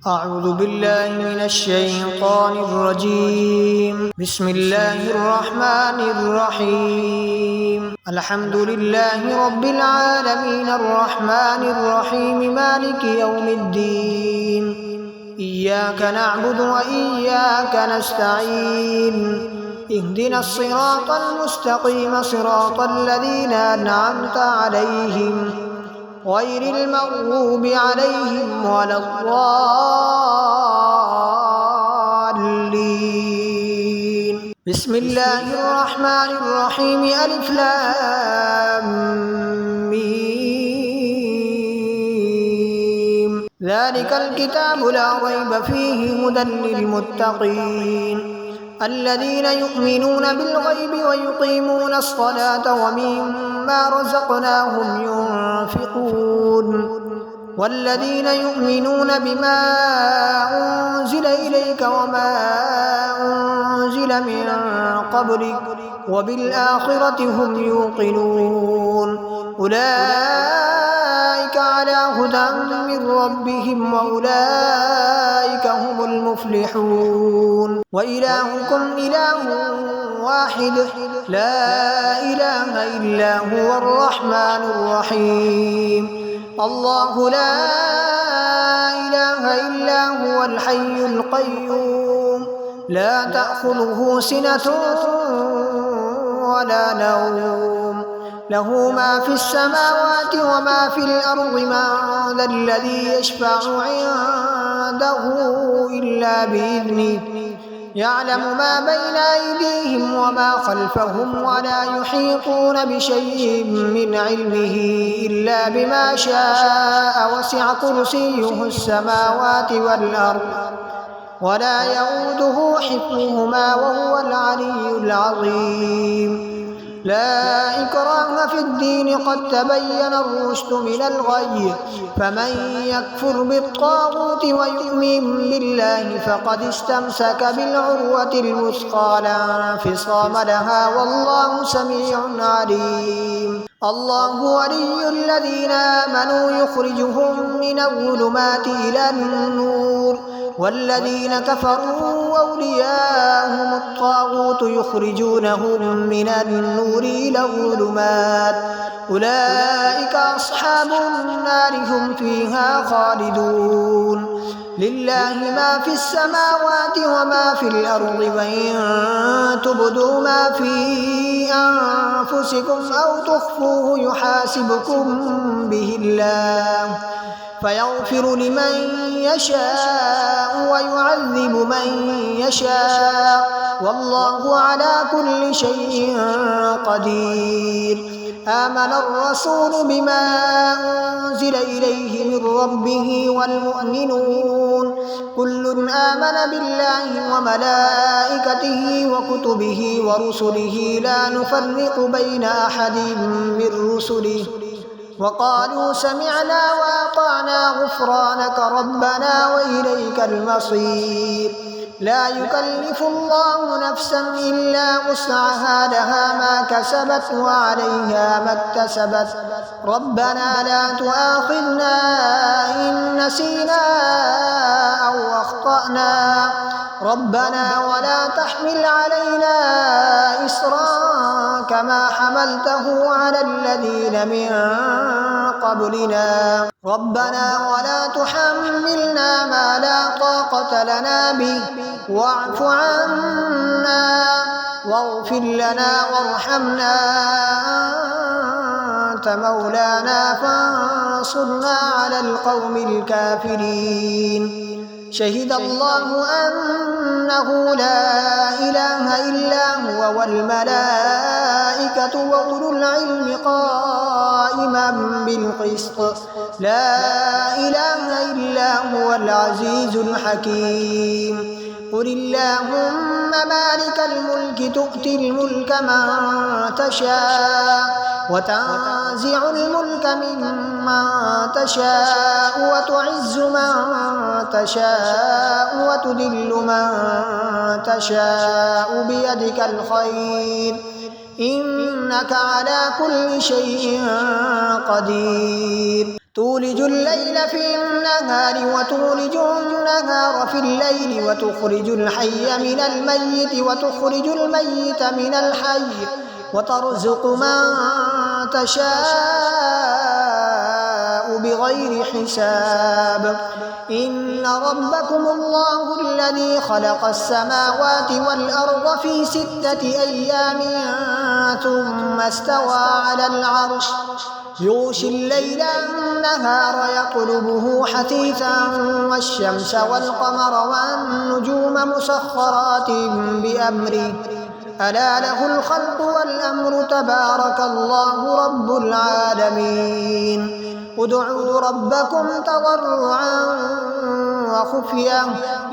أعوذ بالله من الشيطان الرجيم. بسم الله الرحمن الرحيم. الحمد لله رب العالمين الرحمن الرحيم مالك يوم الدين. إياك نعبد وإياك نستعين. اهدنا الصراط المستقيم صراط الذين أنعمت عليهم غير المغضوب عليهم ولا الضالين. بسم الله الرحمن الرحيم. ألف لام ميم. ذلك الكتاب لا ريب فيه هدى للمتقين الذين يؤمنون بالغيب ويقيمون الصلاة ومما رزقناهم ينفقون والذين يؤمنون بما أنزل إليك وما أنزل من قبلك وبالآخرة هم يوقنون أولئك على هدى من ربهم وأولئك هم المفلحون. وإلهكم إله واحد لا إله إلا هو الرحمن الرحيم. الله لا إله إلا هو الحي القيوم لا تأخذه سنة ولا نوم له ما في السماوات وما في الأرض. من ذا الذي يشفع عنده إلا بإذنه يعلم ما بين أيديهم وما خلفهم ولا يحيطون بشيء من علمه إلا بما شاء وسع كرسيه السماوات والأرض ولا يؤوده حفظهما وهو العلي العظيم. لا إكراه في الدين قد تبين الرشد من الغي فمن يكفر بالطاغوت ويؤمن بالله فقد استمسك بالعروة الوثقى لا انفصام لها والله سميع عليم. الله ولي الذين آمنوا يخرجهم من الظلمات إلى النور والذين كفروا أولياءهم الطاغوت يخرجونهم من النور إلى الظلمات أولئك أصحاب النار هم فيها خالدون. لله ما في السماوات وما في الأرض وإن تبدوا ما في أنفسكم أو تخفوه يحاسبكم به الله فيغفر لمن يشاء ويعذب من يشاء والله على كل شيء قدير. آمن الرسول بما أنزل إليه من ربه والمؤمنون كل آمن بالله وملائكته وكتبه ورسله لا نفرق بين أحد من رسله وقالوا سمعنا وأطعنا غفرانك ربنا وإليك المصير. لا يكلف الله نفسا إلا وسعها لها ما كسبت وعليها ما اكتسبت ربنا لا تؤاخذنا إن نسينا أو أخطأنا ربنا ولا تحمل علينا إصرا كما حملته على الذين من قبلنا ربنا ولا تحملنا ما لا طاقة لنا به واعف عنا واغفر لنا وارحمنا أنت مولانا فانصرنا على القوم الكافرين. شهد الله أنه لا إله إلا هو والملائكة وأولو العلم قائما بالقسط لا إله إلا هو العزيز الحكيم. قل اللهم مالك الملك تؤتي الملك من تشاء وتنزع الملك ممن تشاء وتعز من تشاء وتذل من تشاء بيدك الخير إنك على كل شيء قدير. تولج الليل في النهار وتولج النهار في الليل وتخرج الحي من الميت وتخرج الميت من الحي وترزق من تشاء بغير حساب إن ربكم الله الذي خلق السماوات والأرض في 6 أيام ثم استوى على العرش يغشي الليل النهار يطلبه حثيثا والشمس والقمر والنجوم مسخرات بأمره ألا له الخلق والأمر تبارك الله رب العالمين ادعوا ربكم تضرعا وخفيا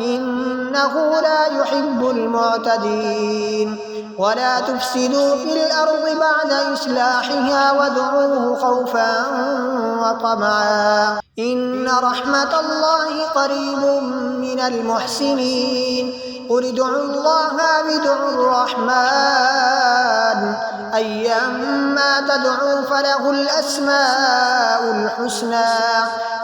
إنه لا يحب المعتدين ولا تفسدوا في الأرض بعد إصلاحها وادعوه خوفا وطمعا إن رحمة الله قريب من المحسنين قل ادعوا الله وادعوا الرحمن أيما تدعوا فله الأسماء الحسنى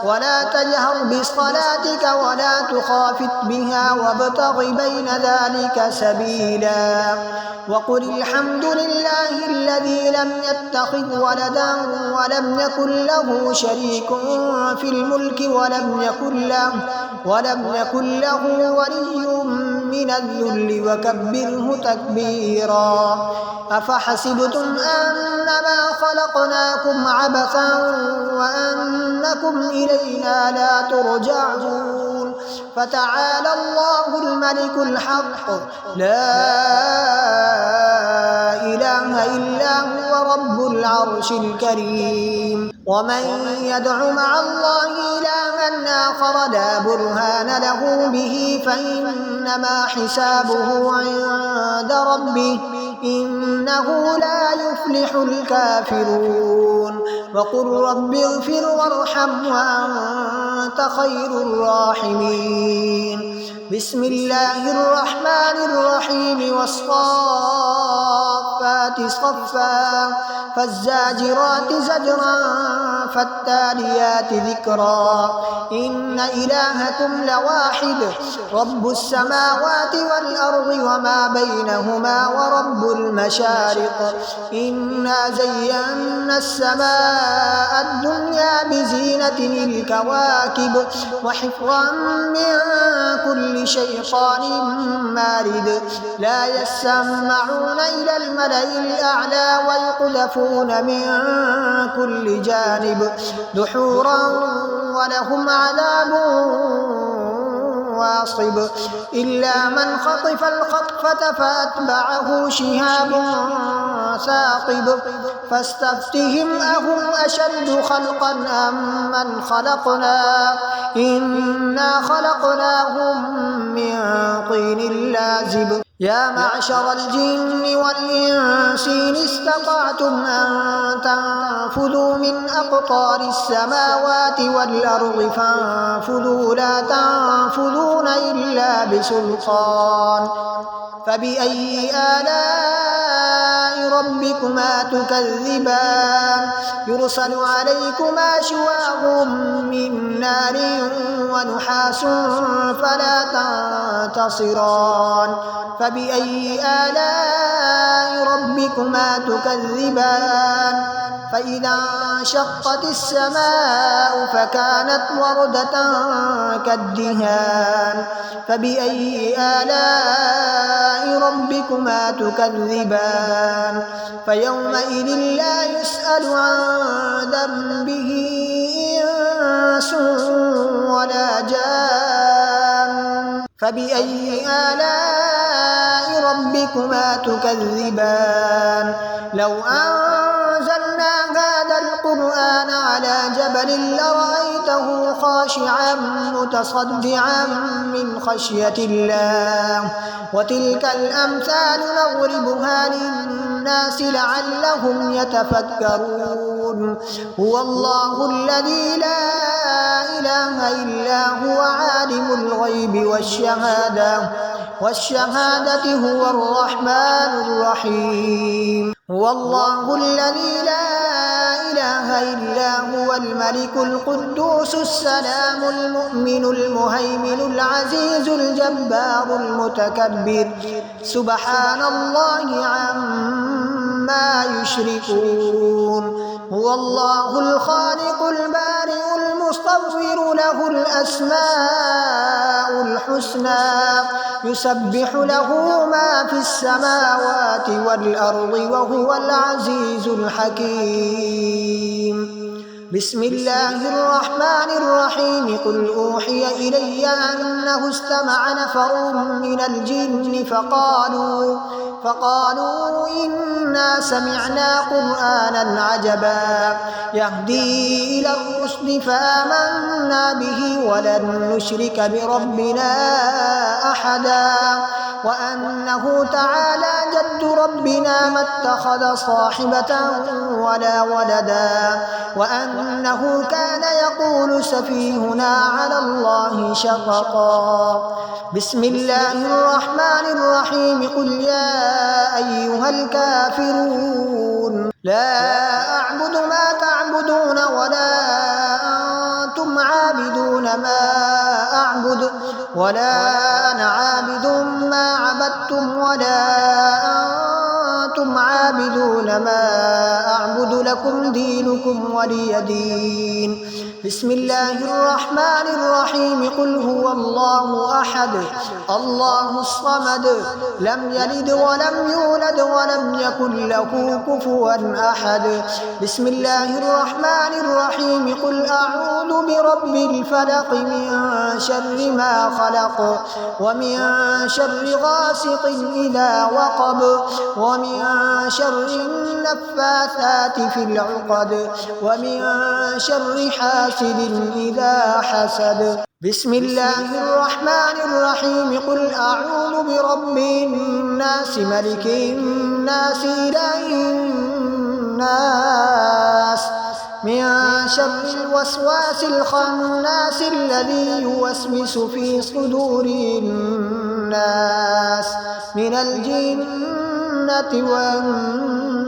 ولا تجهر بصلاتك ولا تخافت بها وابتغ بين ذلك سبيلا وقل الحمد لله الذي لم يتخذ ولدا ولم يكن له شريك في الملك ولم يكن له ولي من الذل وكبره تكبيرا أفحسبتم أنما خلقناكم عبثا وأنكم إلينا لا ترجعون فتعالى الله الملك الحق لا إله إلا هو رب العرش الكريم ومن يدع مع الله إلها آخر لا برهان له به فإنما حسابه عند ربه إنه لا يفلح الكافرون وقل رب اغفر وارحم وأنت خير الراحمين بسم الله الرحمن الرحيم والصافات صفا فالزاجرات زجرا فالتاليات ذكرا إن إلهكم لواحد رب السماوات والأرض وما بينهما ورب المشارق إنا زينا السماء الدنيا بزينة الكواكب وحفظا من كل شيطان مارد لا يسمعون إلى الملأ الأعلى ويقذفون من كل جانب دحورا ولهم عذاب واصب إلا من خطف الخطفة فأتبعه شهاب ثاقب فاستفتهم أهم أشد خلقا أم من خلقنا إنا خلقناهم من طين لازب يا معشر الجن والإنس إن استطعتم أن تنفذوا من أقطار السماوات والأرض فانفذوا لا تنفذون إلا بسلطان فبأي آلاء ربكما تكذبان يرسل عليكما شواظ من نار ونحاس فلا تنتصران فبأي آلاء ربكما تكذبان فإذا انشقت السماء فكانت وردة كالدهان فبأي آلاء ربكما تكذبان فيومئذ لا يسأل عن ذنبه إنس ولا جان فبأي آلاء ربكما تكذبان لو أنزلنا هذا القرآن على جبل لرأيته خاشعا متصدعا من خشية الله وتلك الأمثال نضربها للناس لعلهم يتفكرون هو الله الذي لا إله إلا هو عالم الغيب والشهادة هو الرحمن الرحيم هو الله الذي لا إله إلا هو الملك القدوس السلام المؤمن المهيمن العزيز الجبار المتكبر سبحان الله عما يشركون هو الله الخالق البارئ المصور له الأسماء الحسنى يسبح له ما في السماوات والأرض وهو العزيز الحكيم بسم الله الرحمن الرحيم قل أوحي إلي أنه استمع نفر من الجن فقالوا إنا سمعنا قرآنا عجبا يهدي إلى الرشد فآمنا به ولن نشرك بربنا أحدا وأنه تعالى جد ربنا ما اتخذ صاحبة ولا ولدا وأنه كان يقول سفيهنا على الله شططا بسم الله الرحمن الرحيم قل يا أيها الكافرون لا أعبد ما تعبدون ولا أنتم عابدون ما أعبد ولا أنا عابد ما عبدتم ولا أنتم عابدون ما أعبد لكم دينكم ولي دين بسم الله الرحمن الرحيم قل هو الله أحد الله الصمد لم يلد ولم يولد ولم يكن له كفوا أحد بسم الله الرحمن الرحيم قل أعوذ برب الفلق من شر ما خلق ومن شر غاسق إذا وقب ومن شر النفاثات في العقد ومن شر حاسد إذا حسد بسم الله الرحمن الرحيم قل أعوذ برب الناس ملك الناس إله الناس من شر الوسواس الخناس الذي يوسوس في صدور الناس من الجنة والناس